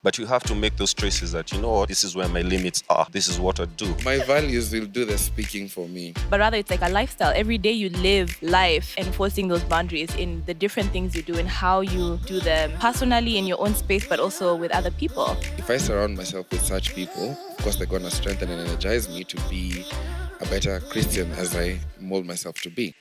But you have to make those choices that, you know what, this is where my limits are. This is what I do. My values will do the speaking for me. But rather, it's like a lifestyle. Every day you live life enforcing those boundaries in the different things you do and how you do them personally in your own space, but also with other people. If I surround myself with such people, of course, they're going to strengthen and energize me to be a better Christian as I mold myself to be.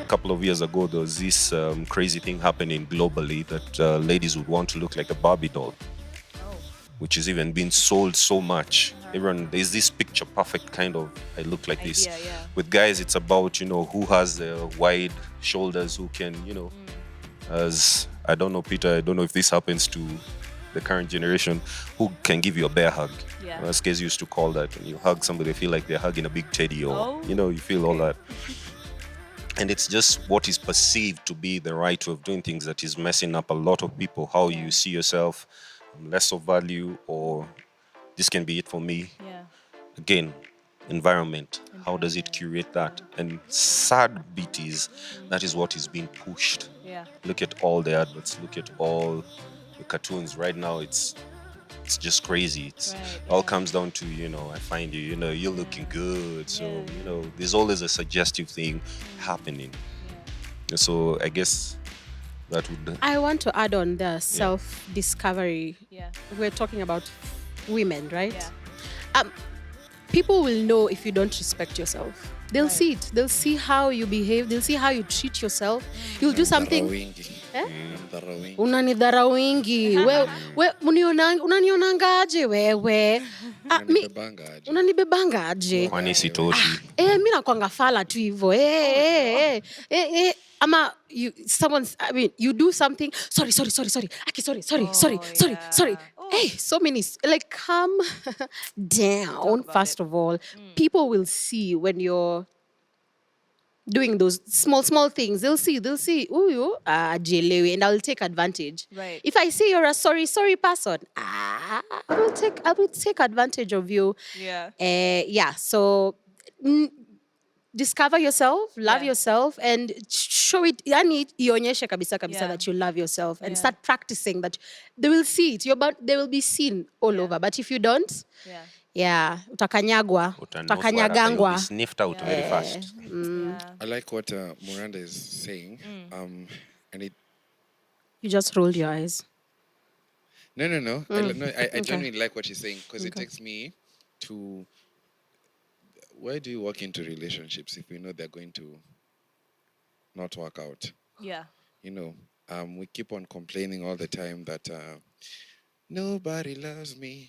Couple of years ago, there was this crazy thing happening globally that ladies would want to look like a Barbie doll, which is even being sold so much. Everyone, there's this picture perfect kind of, I look like this. Yeah. With guys, it's about, who has the wide shoulders, who can, as I don't know, Peter, I don't know if this happens to the current generation, who can give you a bear hug. Yeah. As kids used to call that, when you hug somebody, feel like they're hugging a big teddy, or, you feel all that. And it's just what is perceived to be the right way of doing things that is messing up a lot of people. How you see yourself, less of value, or this can be it for me. Yeah. Again, environment. How does it curate that? And sad bit is that is what is being pushed. Yeah. Look at all the adverts. Look at all the cartoons. Right now, it's just crazy. It's all comes down to, I find you, you're looking good. So, there's always a suggestive thing happening. So I guess that would. I want to add on the self-discovery. Yeah. We're talking about women, right? Yeah. People will know if you don't respect yourself. They'll see it. They'll see how you behave. They'll see how you treat yourself. You'll do something. Unanidharauingi. Unanionangaje wewe? Unanibebangaje? Kwani sitoshi. Mi nakwanga fala tu hivyo. Ama you do something. Sorry. Aki, sorry. Hey, so many, like, calm down. First of all, people will see when you're doing those small things. They'll see, ooh, ajelewi, and I'll take advantage. Right. If I see you're a sorry person, I will take advantage of you. Yeah. So discover yourself, love yourself, and show it. Yani ionyeshe kabisa that you love yourself, and start practicing that. They will see it. They will be seen all over. But if you don't, utakanyagwa, utakanyagangwa. Sniffed out very fast. I like what Miranda is saying. And it. You just rolled your eyes. No. I genuinely like what she's saying, because it takes me to. Why do you walk into relationships if we know they're going to not work out? Yeah. We keep on complaining all the time that nobody loves me.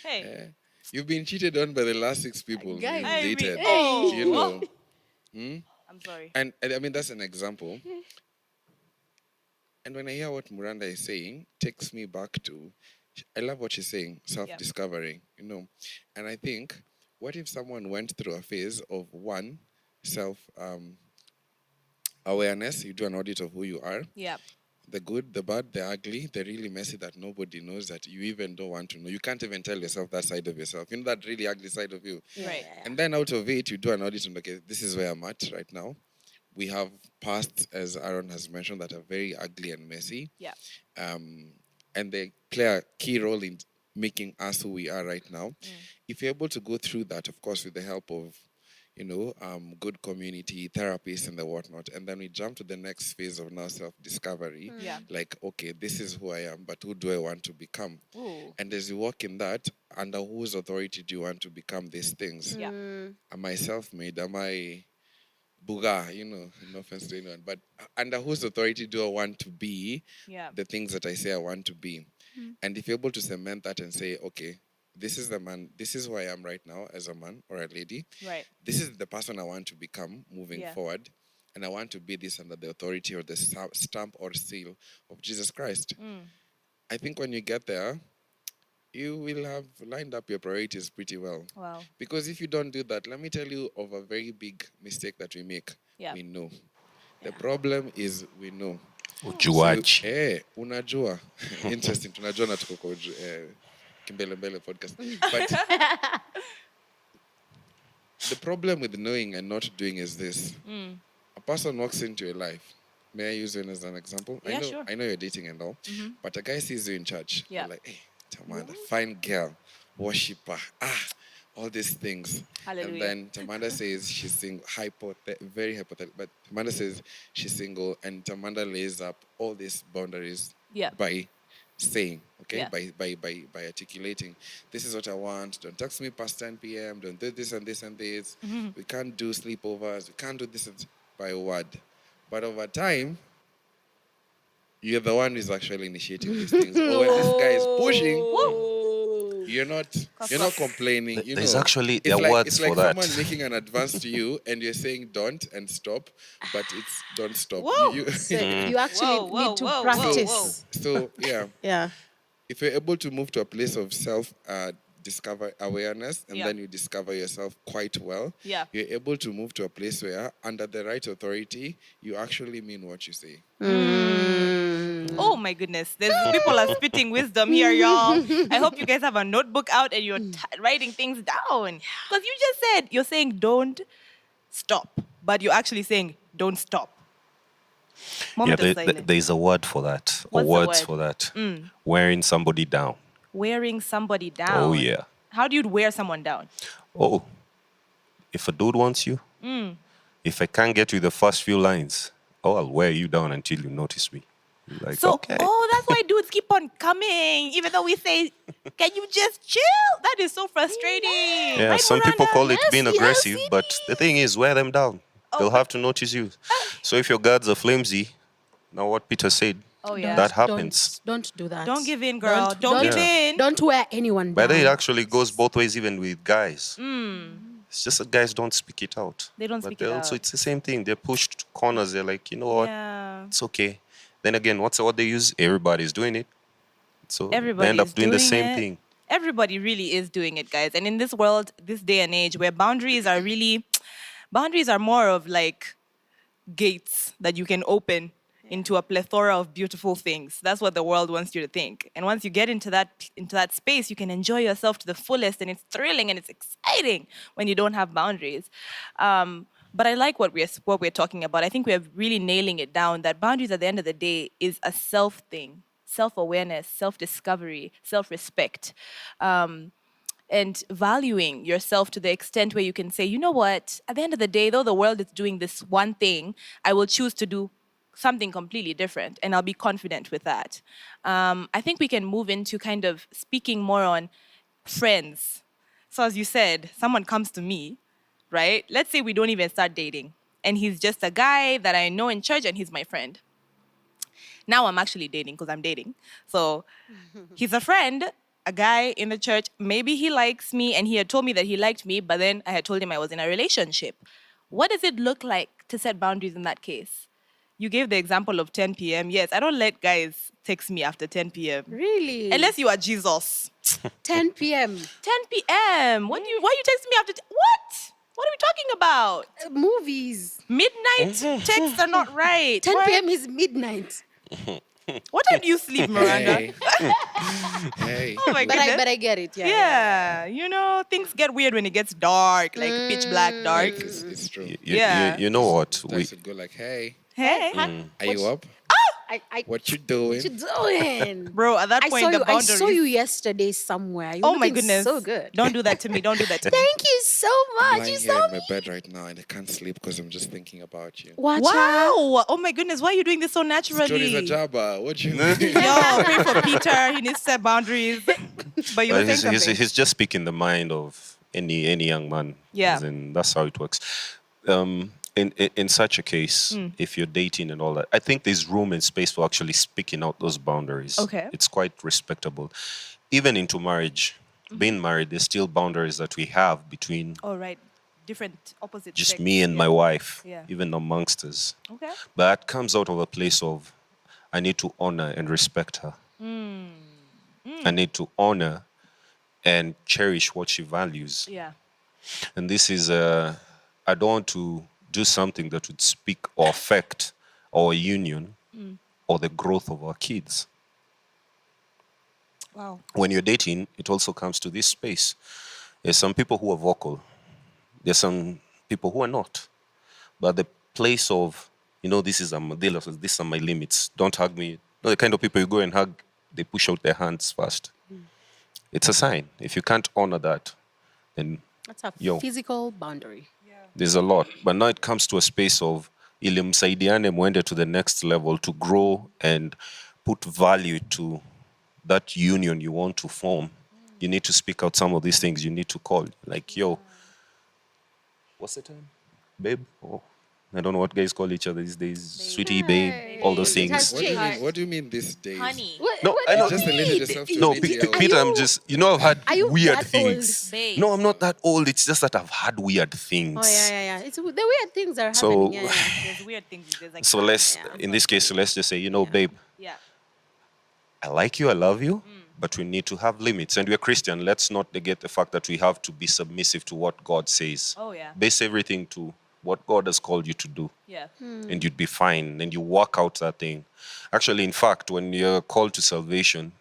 Hey. You've been cheated on by the last 6 people you've dated. I'm sorry. And I mean, that's an example. And when I hear what Miranda is saying, takes me back to, I love what she's saying, self-discovery, And I think, what if someone went through a phase of one, self-awareness, you do an audit of who you are. Yeah. The good, the bad, the ugly, the really messy that nobody knows, that you even don't want to know. You can't even tell yourself that side of yourself. That really ugly side of you. Right. And then out of it, you do an audit and, okay, this is where I'm at right now. We have pasts, as Aaron has mentioned, that are very ugly and messy. Yeah. And they play a key role in making us who we are right now. If you're able to go through that, of course, with the help of, good community, therapists and the whatnot, and then we jump to the next phase of now self-discovery. Yeah. Like, okay, this is who I am, but who do I want to become? Ooh. And as you walk in that, under whose authority do you want to become these things? Yeah. Am I self-made? Am I Buga, no offense to anyone, but under whose authority do I want to be the things that I say I want to be? And if you're able to cement that and say, okay, this is the man, this is who I am right now as a man or a lady. Right. This is the person I want to become moving forward. And I want to be this under the authority or the stamp or seal of Jesus Christ. I think when you get there, you will have lined up your priorities pretty well. Wow. Because if you don't do that, let me tell you of a very big mistake that we make. Yeah. We know. The problem is we know. Ujuaji. Unajua. Interesting. Tunajua na tuko kwa Kimbelembele podcast. But the problem with knowing and not doing is this. A person walks into your life. May I use you as an example? Yeah, sure. I know you're dating and all, but a guy sees you in church. Yeah. You're like, hey, Tamanda, fine girl, worshipper, all these things. Hallelujah. And then Tamanda says she's single, very hypothetical, but Tamanda says she's single, and Tamanda lays up all these boundaries by saying, okay, by articulating, this is what I want, don't text me past 10 p.m., don't do this and this and this, we can't do sleepovers, we can't do this by a word. But over time, you're the one who's actually initiating these things. Or when this guy is pushing, you're not complaining. You There's know, actually it's like, words it's like for that. someone making an advance to you, and you're saying don't and stop, but it's don't stop. Whoa. So you actually need to practice. So yeah, Yeah. if you're able to move to a place of self discover awareness, and Yeah. then you discover yourself quite well, Yeah. you're able to move to a place where under the right authority, you actually mean what you say. Oh my goodness. People are spitting wisdom here, y'all. I hope you guys have a notebook out and you're writing things down. Because you just said, you're saying don't stop, but you're actually saying don't stop. Moment of silence. There's a word for that, or What's the words word? for that. Wearing somebody down. Wearing somebody down. Oh, yeah. How do you wear someone down? Oh, if a dude wants you, if I can't get you the first few lines, I'll wear you down until you notice me. Like, So, okay. that's why dudes keep on coming, even though we say, can you just chill? That is so frustrating. Yeah, Right, some people Miranda? call it being Yes, aggressive, yes, but the thing is, wear them down. They'll have to notice you. So if your guards are flimsy, now what Peter said, Oh, yeah. that happens. Don't do that. Don't give in, girl. Don't give in. Don't wear anyone By down. the way, it actually goes both ways, even with guys. It's just that guys don't speak it out. They don't But speak they it also, out. it's the same thing. They're pushed to corners. They're like, you know what? Yeah. It's okay. Then again, what's the word they use? Everybody's doing it. So Everybody they end up is doing the doing same it. thing. Everybody really is doing it, guys. And in this world, this day and age, where boundaries are more of like gates that you can open into a plethora of beautiful things. That's what the world wants you to think. And once you get into that space, you can enjoy yourself to the fullest, and it's thrilling and it's exciting when you don't have boundaries. But I like what we're talking about. I think we're really nailing it down, that boundaries at the end of the day is a self thing, self-awareness, self-discovery, self-respect. And valuing yourself to the extent where you can say, you know what, at the end of the day, though the world is doing this one thing, I will choose to do something completely different, and I'll be confident with that. I think we can move into kind of speaking more on friends. So as you said, someone comes to me, right? Let's say we don't even start dating, and he's just a guy that I know in church, and he's my friend. Now I'm actually dating because I'm dating. So he's a friend, a guy in the church. Maybe he likes me, and he had told me that he liked me, but then I had told him I was in a relationship. What does it look like to set boundaries in that case? You gave the example of 10 p.m. Yes, I don't let guys text me after 10 p.m. Really? Unless you are Jesus. 10 p.m. 10 p.m. Why you texting me after? What? What are we talking about? Movies. Midnight texts are not right. 10 What? p.m. is midnight. What time do you sleep, Miranda? Hey. Hey. Oh my goodness. But I get it. Yeah. Yeah, you know, things get weird when it gets dark, like pitch black dark. It's true. Yeah. You know what? Sometimes it'd go like, hey, Hey, are you up? I What you doing? what you doing? bro, at that I point, saw the you. I boundaries. saw you yesterday somewhere. You Oh my looking goodness. so good. Don't do that to me. Don't do that to me. Thank you so I'm much. lying You here saw in me. my bed right now and I can't sleep because I'm just thinking about you. Watch out. Wow. Oh my goodness. Why are you doing this so naturally? Stories a jabba. What you mean? Yo, pray for Peter. He needs to set boundaries. But you were saying something. He's just speaking the mind of any young man. Yeah. As in, that's how it works. In such a case, if you're dating and all that, I think there's room and space for actually speaking out those boundaries. Okay. It's quite respectable. Even into marriage, being married, there's still boundaries that we have between Oh, right. Different opposite just sex. me and Yeah. my wife, Yeah. even amongst us. Okay. But that comes out of a place of I need to honor and respect her. I need to honor and cherish what she values. Yeah. And this is, I don't want to do something that would speak or affect our union or the growth of our kids. Wow. When you're dating, it also comes to this space. There's some people who are vocal. There's some people who are not. But the place of, these are my limits. Don't hug me. The kind of people you go and hug, they push out their hands first. It's a sign. If you can't honor that, then that's a physical boundary. There's a lot. But now it comes to a space of ili msaidiane mwende to the next level to grow and put value to that union you want to form. You need to speak out some of these things. You need to call. Like, yo, what's the time? Babe? Oh, I don't know what guys call each other these days. Babe. Sweetie, babe, all those things. What do you mean these days? Honey. No, I know. Just limit yourself to No, 80 hours. Peter, I'm just, I've had weird things. Babe. No, I'm not that old. It's just that I've had weird things. Oh, yeah. It's the weird things are So- happening. There's weird things. There's like So in this case, let's just say, babe, yeah. I like you, I love you, but we need to have limits. And we're Christian. Let's not negate the fact that we have to be submissive to what God says. Oh yeah. Base everything to what God has called you to do. Yeah. And you'd be fine. And you work out that thing. Actually, in fact, when you're called to salvation,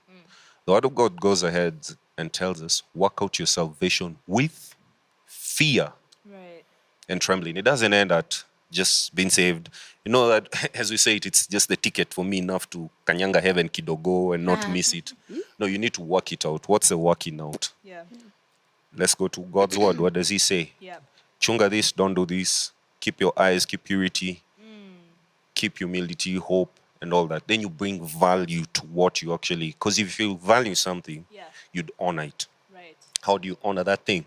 the word of God goes ahead and tells us, work out your salvation with fear Right. and trembling. It doesn't end at just being saved. You know that, as we say it, it's just the ticket for me enough to kanyanga heaven kidogo and not miss it. No, you need to work it out. What's the working out? Yeah. Let's go to God's word. What does he say? Yeah. Chunga this, don't do this. Keep your eyes, keep purity, keep humility, hope, and all that. Then you bring value to what you actually, because if you value something, Yeah. you'd honor it. Right. How do you honor that thing?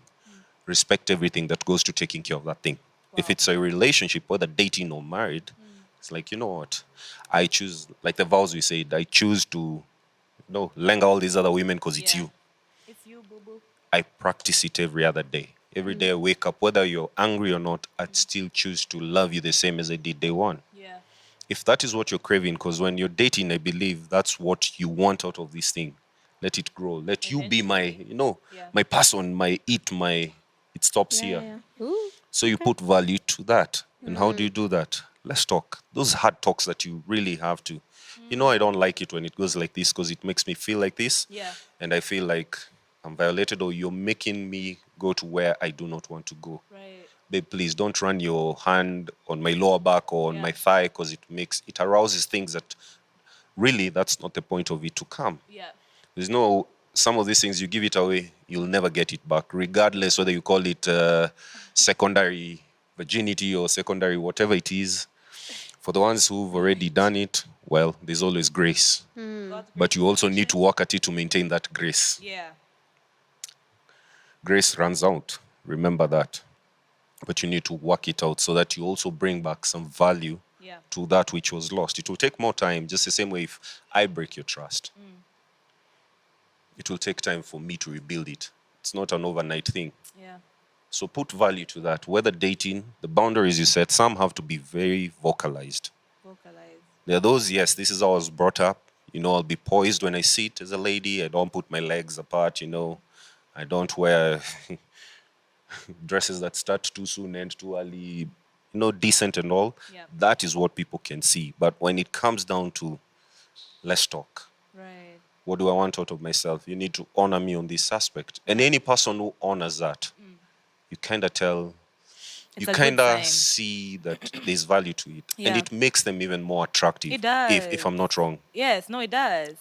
Respect everything that goes to taking care of that thing. If it's a relationship, whether dating or married, it's like, you know what? I choose, like the vows we said, I choose to, lenga all these other women because it's Yeah. you. It's you, boo boo. I practice it every other day. Every day I wake up, whether you're angry or not, I'd still choose to love you the same as I did day one. Yeah. If that is what you're craving, because when you're dating, I believe that's what you want out of this thing. Let it grow. Let you be my, Yeah. my person, it stops here. Yeah. Ooh. So you put value to that. And how do you do that? Let's talk. Those hard talks that you really have to. I don't like it when it goes like this because it makes me feel like this. Yeah. And I feel like I'm violated or you're making me go to where I do not want to go. Right. Babe, please don't run your hand on my lower back or on my thigh because it arouses things that really that's not the point of it to come. Yeah. There's some of these things you give it away, you'll never get it back, regardless whether you call it secondary virginity or secondary whatever it is. For the ones who've already done it, well, there's always grace. God's But you also need to work at it to maintain that grace. Yeah. Grace runs out. Remember that. But you need to work it out so that you also bring back some value Yeah. to that which was lost. It will take more time, just the same way if I break your trust. It will take time for me to rebuild it. It's not an overnight thing. Yeah. So put value to that. Whether dating, the boundaries you set, some have to be very vocalized. Vocalize. There are those, yes, this is how I was brought up. I'll be poised when I sit as a lady. I don't put my legs apart, I don't wear dresses that start too soon, end too early, decent and all. Yeah. That is what people can see. But when it comes down to, let's talk. Right. What do I want out of myself? You need to honor me on this aspect. And any person who honors that, you kind of tell, It's you a good kind of sign. see that there's value to it. And Yeah. it makes them even more attractive. It does. If I'm not wrong. Yes. No, it does.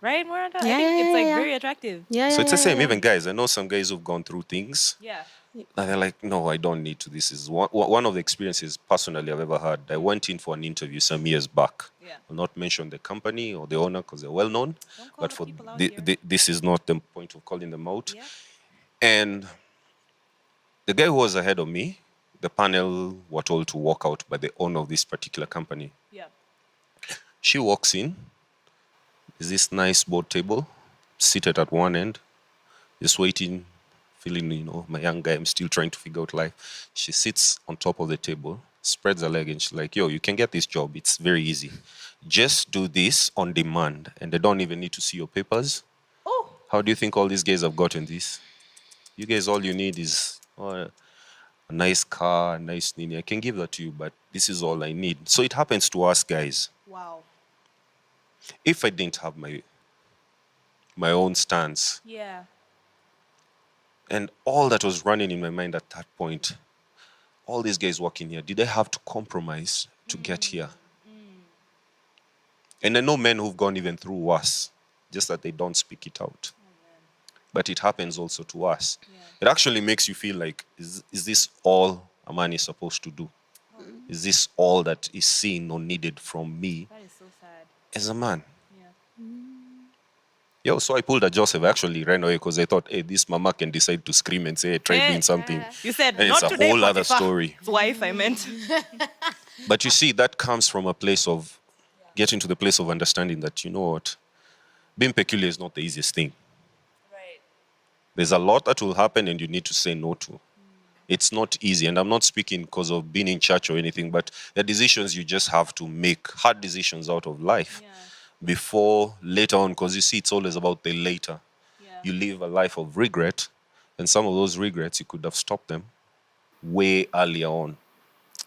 Right, Miranda? I Yeah, think it's yeah, like yeah. very attractive. Yeah. So it's the same. yeah. Even guys, I know some guys who've gone through things. Yeah. And they're like, no, I don't need to. This is one of the experiences personally I've ever had. I went in for an interview some years back. Yeah. I'll not mention the company or the owner because they're well known. Don't call But the for people out here. this is not the point of calling them out. Yeah. And the guy who was ahead of me, the panel were told to walk out by the owner of this particular company. Yeah. She walks in. Is this nice board table, seated at one end, just waiting, feeling, my young guy, I'm still trying to figure out life. She sits on top of the table, spreads her leg, and she's like, yo, you can get this job. It's very easy. Just do this on demand, and they don't even need to see your papers. Oh. How do you think all these guys have gotten this? You guys, all you need is a nice car, a nice nini. I can give that to you, but this is all I need. So it happens to us guys. Wow. If I didn't have my own stance Yeah. and all that was running in my mind at that point, all these guys working here, did they have to compromise to get here? And I know men who've gone even through worse, just that they don't speak it out. But it happens also to us. It actually makes you feel like, is this all a man is supposed to do? Is this all that is seen or needed from me That is so sad. as a man? Yeah. Yo, so I pulled a Joseph. I actually ran away because I thought, hey, this mama can decide to scream and say, hey, try doing something. You said And not it's a today, whole other Potiphar. story. His wife, I meant. But you see, that comes from a place of getting to the place of understanding that, you know what, being peculiar is not the easiest thing. Right. There's a lot that will happen and you need to say no to. It's not easy. And I'm not speaking because of being in church or anything, but the decisions you just have to make, hard decisions out of life before later on, because you see, it's always about the later. Yeah. You live a life of regret, and some of those regrets, you could have stopped them way earlier on.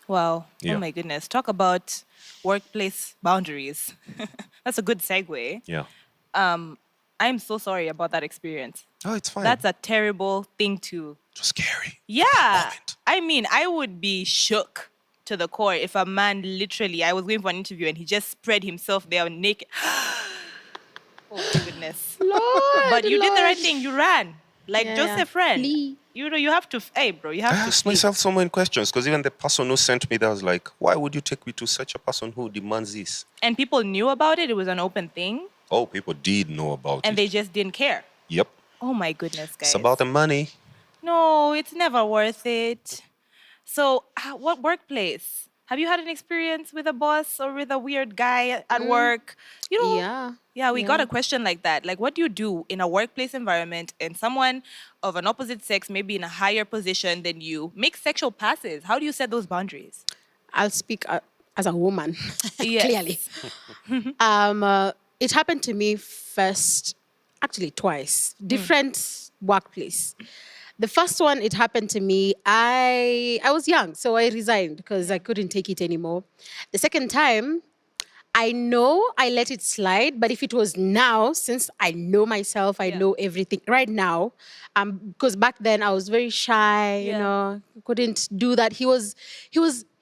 Wow. Yeah. Oh my goodness. Talk about workplace boundaries. That's a good segue. Yeah. I'm so sorry about that experience. Oh, it's fine. That's a terrible thing to. It was scary. Yeah. moment. I mean, I would be shook to the core if a man literally, I was going for an interview and he just spread himself there naked. Oh my goodness. Lord, But you did the right Lord. thing. You ran. Like Yeah, Joseph ran. flee. You know, you have to, hey, bro, you I have to asked flee. myself so many questions because even the person who sent me there was like, why would you take me to such a person who demands this? And people knew about it. It was an open thing. Oh, people did know about And it. they just didn't care. Yep. Oh my goodness, guys. It's about the money. No, it's never worth it. So, what workplace? Have you had an experience with a boss or with a weird guy at work? You know, Yeah. yeah, we got Yeah. a question like that. Like, what do you do in a workplace environment and someone of an opposite sex, maybe in a higher position than you, makes sexual passes? How do you set those boundaries? I'll speak as a woman, Yes. clearly. It happened to me first, actually twice, different workplace. The first one, it happened to me, I was young, so I resigned because I couldn't take it anymore. The second time, I know I let it slide, but if it was now, since I know myself, I know everything right now, because back then I was very shy, you Yeah. know, couldn't do that. He was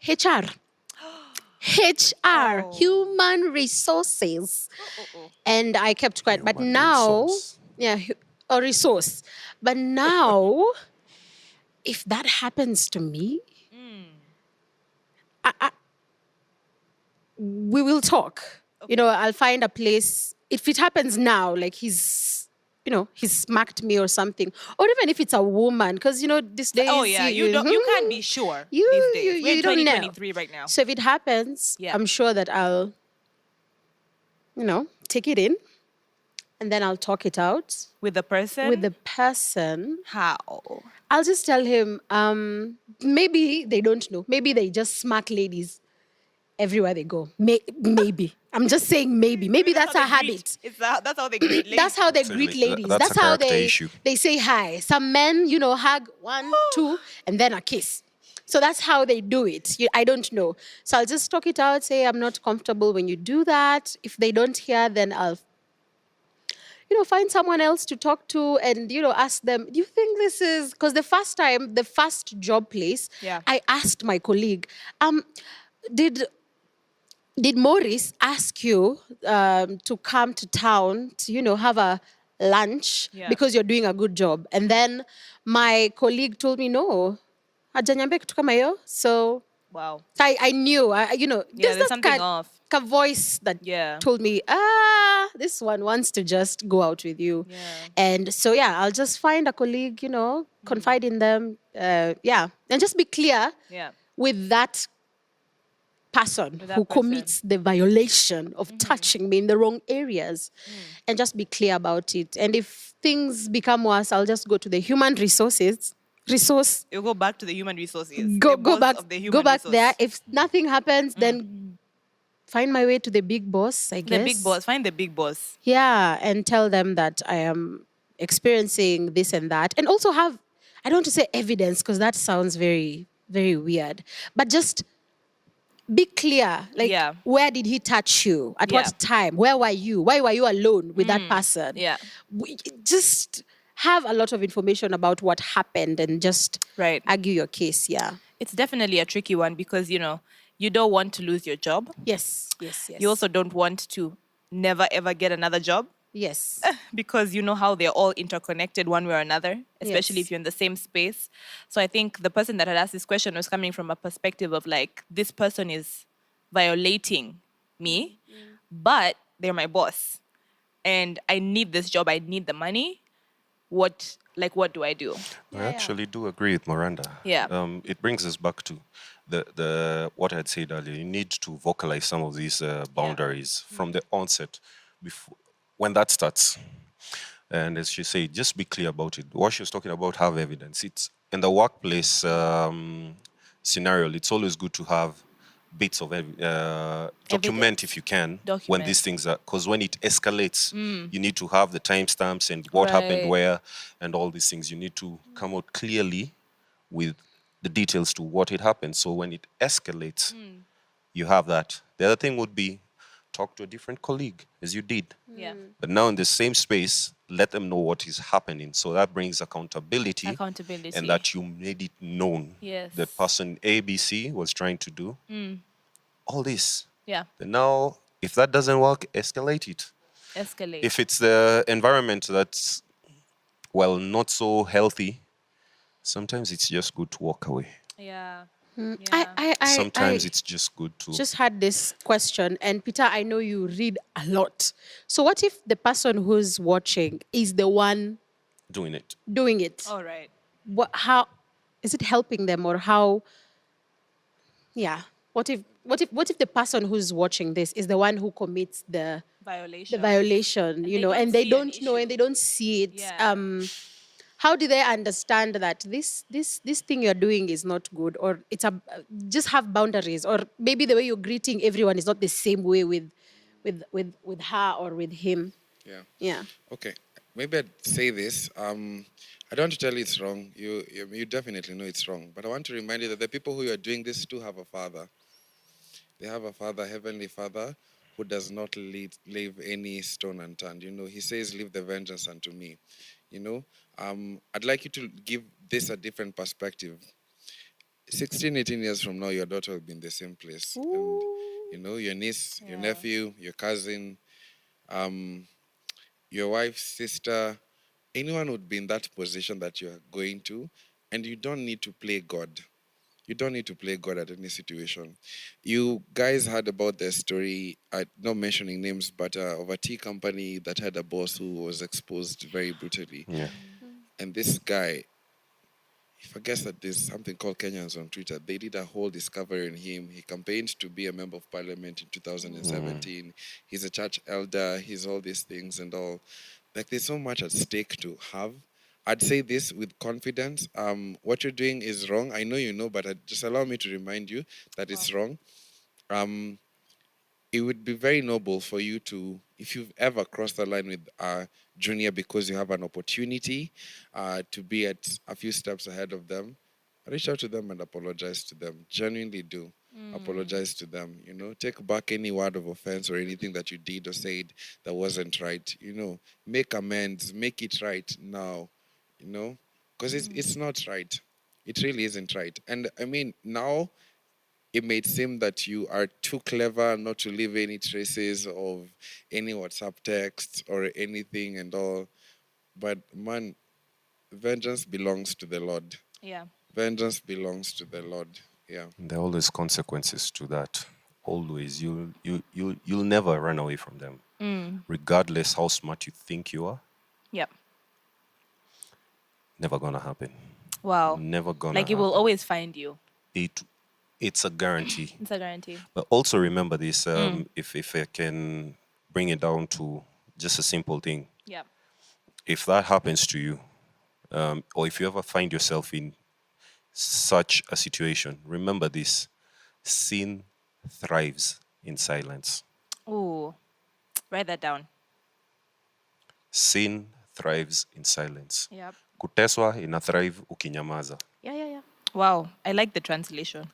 HR. HR, human resources. And I kept quiet. But Human now, resource. a resource. But now, if that happens to me, we will talk. You know, I'll find a place. If it happens now, like he's smacked me or something, or even if it's a woman, because these days. Oh, yeah. You can't be sure You- these days. We're you in don't know. 2023 right now. So if it happens, Yeah. I'm sure that I'll, take it in, and then I'll talk it out With the person? with the person. How? I'll just tell him, maybe they don't know. Maybe they just smack ladies everywhere they go. Maybe. I'm just saying maybe. Maybe that's a how they greet. habit. That's how they greet ladies. That's how they Absolutely. greet ladies. That's That's a how character issue. they say hi. Some men, hug 1, 2, and then a kiss. So that's how they do it. I don't know. So I'll just talk it out, say I'm not comfortable when you do that. If they don't hear, then I'll find someone else to talk to and, ask them, do you think this is, because the first job place, Yeah. I asked my colleague, did Maurice ask you to come to town to, have a lunch Yeah. because you're doing a good job? And then my colleague told me, no, hajaniambia kitu kama hiyo. So Wow. I knew, there's something off. a voice that Yeah. told me, this one wants to just go out with you. Yeah. And so, I'll just find a colleague, confide in them. And just be clear Yeah. with that person With that who person. commits the violation of touching me in the wrong areas and just be clear about it. And if things become worse, I'll just go to the human resource. You go back to the human resources. Go The boss back of the human go back resource. there. If nothing happens, then find my way to the big boss, I guess. The big boss. Find the big boss. Yeah, and tell them that I am experiencing this and that. And also have, I don't want to say evidence because that sounds very, very weird, but just be clear. Like, Yeah. where did he touch you? At Yeah. what time? Where were you? Why were you alone with that person? Yeah. Just have a lot of information about what happened and just Right. argue your case. Yeah. It's definitely a tricky one because, you don't want to lose your job. Yes. Yes. Yes. You also don't want to never ever get another job Yes. because you know how they're all interconnected one way or another, especially Yes. if you're in the same space. So I think the person that had asked this question was coming from a perspective of like, this person is violating me, but they're my boss. And I need this job, I need the money. What do I do? I actually do agree with Miranda. Yeah. It brings us back to the what I had said earlier. You need to vocalize some of these boundaries from the onset, before when that starts. And as she said, just be clear about it. What she was talking about, have evidence. It's in the workplace scenario. It's always good to have bits of document if you can when Document. these things are, because when it escalates, you need to have the timestamps and what happened Right. where and all these things. You need to come out clearly with the details to what it happened. So when it escalates, you have that. The other thing would be talk to a different colleague, as you did. Yeah. But now in the same space, let them know what is happening. So that brings accountability. Accountability. And that you made it known. Yes. That person ABC was trying to do all this. Yeah. And now, if that doesn't work, escalate it. Escalate. If it's the environment that's, well, not so healthy, sometimes it's just good to walk away. Yeah. Sometimes it's just good to. Just had this question, and Peter, I know you read a lot. So, what if the person who's watching is the one doing it. doing it? All right. How is it helping them, or how? Yeah. What if the person who's watching this is the one who commits the Violation. violation, And you they know, don't and they see an don't know issue. and they don't see it? Yeah. How do they understand that this thing you're doing is not good, or just have boundaries, or maybe the way you're greeting everyone is not the same way with her or with him? Yeah. Yeah. Okay. Maybe I'd say this. I don't want to tell you it's wrong. You definitely know it's wrong. But I want to remind you that the people who you are doing this to have a father. They have a father, Heavenly Father, who does not leave any stone unturned. You know, he says, leave the vengeance unto me. You know, I'd like you to give this a different perspective. 16, 18 years from now, your daughter will be in the same place. And, you know, your niece, your nephew, your cousin, your wife's sister, anyone would be in that position that you're going to, and you don't need to play God. You don't need to play God at any situation. You guys heard about the story, not mentioning names, but of a tea company that had a boss who was exposed very brutally. Yeah. And this guy, if I guess that there's something called Kenyans on Twitter, they did a whole discovery on him. He campaigned to be a member of parliament in 2017. He's a church elder. He's all these things and all. Like, there's so much at stake to have. I'd say this with confidence. What you're doing is wrong. I know you know, but just allow me to remind you that it's wrong. It would be very noble for you to, if you've ever crossed the line with a junior because you have an opportunity to be at a few steps ahead of them, reach out to them and apologize to them. Genuinely do. Apologize to them. You know, take back any word of offense or anything that you did or said that wasn't right. You know, make amends, make it right now. You know, because it's not right. It really isn't right. And I mean, now it may seem that you are too clever not to leave any traces of any WhatsApp text or anything and all. But man, vengeance belongs to the Lord. Yeah. Vengeance belongs to the Lord. Yeah. There are always consequences to that. Always. You'll never run away from them. Regardless how smart you think you are. Yep. Never gonna happen. Wow. Never gonna Like, it will happen. always find you. It's a guarantee. It's a guarantee. But also remember this, if I can bring it down to just a simple thing. Yeah. If that happens to you, or if you ever find yourself in such a situation, remember this: sin thrives in silence. Ooh. Write that down. Sin thrives in silence. Yep. Kuteswa ina thrive ukinyamaza. Yeah. Wow. I like the translation.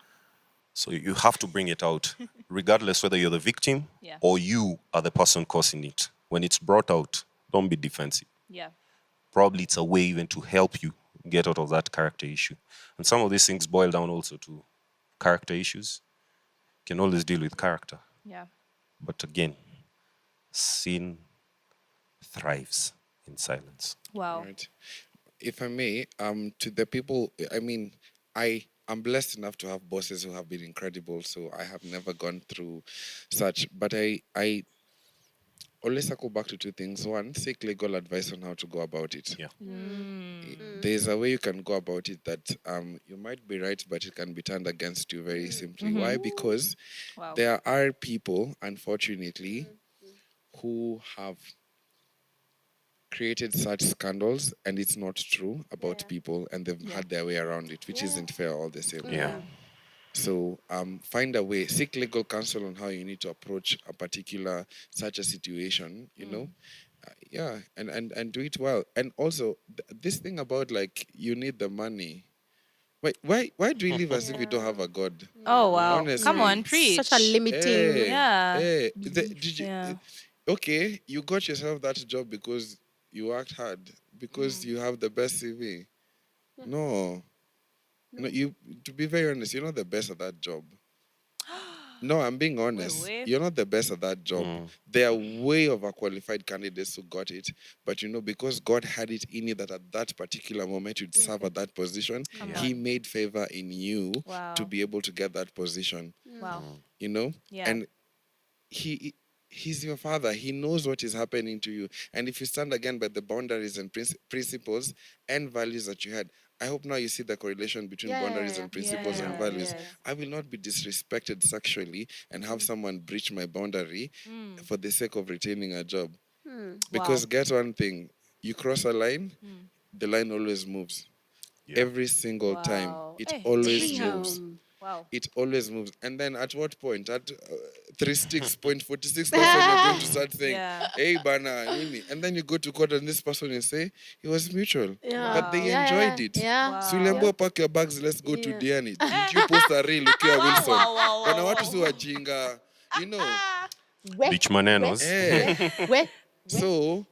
So you have to bring it out, regardless whether you're the victim Yeah. or you are the person causing it. When it's brought out, don't be defensive. Yeah. Probably it's a way even to help you get out of that character issue. And some of these things boil down also to character issues. You can always deal with character. Yeah. But again, sin thrives in silence. Wow. Right. If I may, to the people, I mean, I'm blessed enough to have bosses who have been incredible, so I have never gone through such. But I always circle back to two things. One, seek legal advice on how to go about it. Yeah. There's a way you can go about it that you might be right, but it can be turned against you very simply. Why? Because Wow. there are people, unfortunately, who have created such scandals and it's not true about people, and they've had their way around it, which isn't fair all the same. Yeah. So find a way, seek legal counsel on how you need to approach a particular such a situation, you know. Yeah, and do it well. And also this thing about like you need the money. Why do we live as if we don't have a God? Oh wow. Honestly. Come on, preach. Such a limiting. Hey, Yeah. hey, did you, Yeah. okay, you got yourself that job because you worked hard, because you have the best CV. No. No, you, to be very honest, you're not the best at that job. No, I'm being honest. wait. You're not the best at that job. There are way overqualified candidates who got it, but you know, because God had it in you that at that particular moment you'd serve at that position, He made favor in you Wow. to be able to get that position. Wow. You know, Yeah. and He's your father. He knows what is happening to you. And if you stand again by the boundaries and principles and values that you had, I hope now you see the correlation between boundaries and principles and values. I will not be disrespected sexually and have someone breach my boundary for the sake of retaining a job. Because get one thing, you cross a line, the line always moves. Every single time, it always moves. Wow. It always moves. And then at what point? At 3 sticks, point 46, that's when you're going to start saying, hey, bana, nini. And then you go to court and this person will say, it was mutual. But they enjoyed it. Yeah. So uliambiwa pack your bags, let's go to Diani. Did you post a reel ukiwa Wilson? Kuna watu si wajinga. You know. Beach manenos. Eh. So,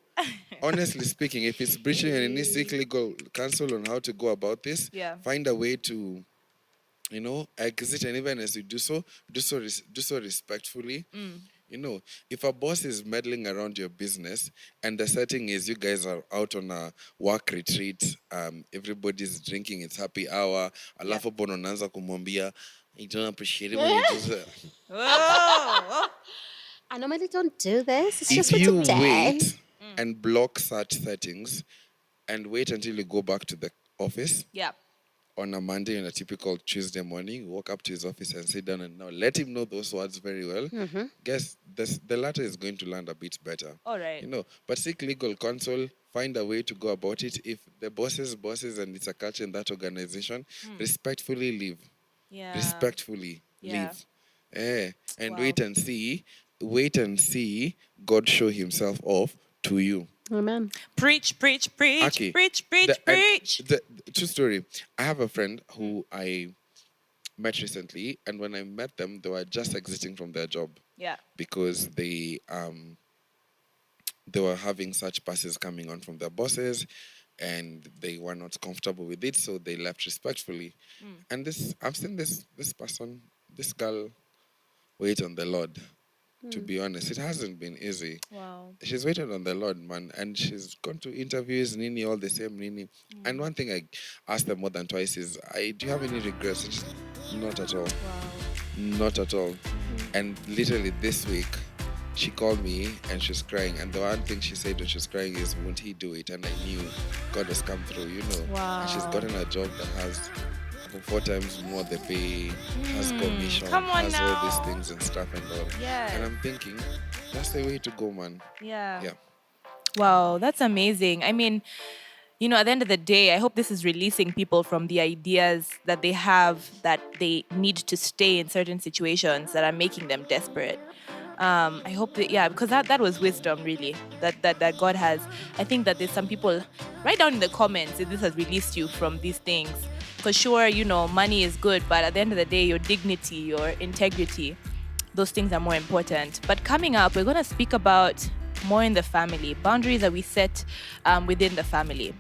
honestly speaking, if it's breaching and you need seek legal counsel on how to go about this, find a way to, you know, exit, and even as you do so respectfully. You know, if a boss is meddling around your business and the setting is you guys are out on a work retreat, everybody's drinking, it's happy hour, alafu bono naanza kumwambia, I don't appreciate it when you do that. I normally don't do this. It's If just for you today. wait and block such settings and wait until you go back to the office, on a Monday and a typical Tuesday morning, walk up to his office and sit down and now let him know those words very well. Guess the latter is going to land a bit better. All right. You know, but seek legal counsel, find a way to go about it. If the bosses and it's a culture in that organization, respectfully leave. Yeah. Respectfully leave. And Wow. wait and see God show himself off to you. Amen. Preach. Aki, Preach. The true story. I have a friend who I met recently, and when I met them, they were just exiting from their job. Yeah. Because they were having such passes coming on from their bosses, and they were not comfortable with it, so they left respectfully. And I've seen this girl wait on the Lord. To be honest, it hasn't been easy. Wow. She's waited on the Lord, man, and she's gone to interviews, Nini, all the same, Nini. And one thing I asked them more than twice is, do you have any regrets? She's, not at all. Wow. Not at all. And literally this week, she called me and she's crying. And the one thing she said when she was crying is, won't he do it? And I knew God has come through, you know. Wow. And she's gotten a job that has 4 times more the pay, has commission, Come on has now. all these things and stuff and all. Yes. And I'm thinking, that's the way to go, man. Yeah. Wow, that's amazing. I mean, you know, at the end of the day, I hope this is releasing people from the ideas that they have that they need to stay in certain situations that are making them desperate. I hope that, because that was wisdom, really, that God has. I think that there's some people, write down in the comments if this has released you from these things. For sure, you know, money is good, but at the end of the day, your dignity, your integrity, those things are more important. But coming up, we're going to speak about more in the family, boundaries that we set within the family.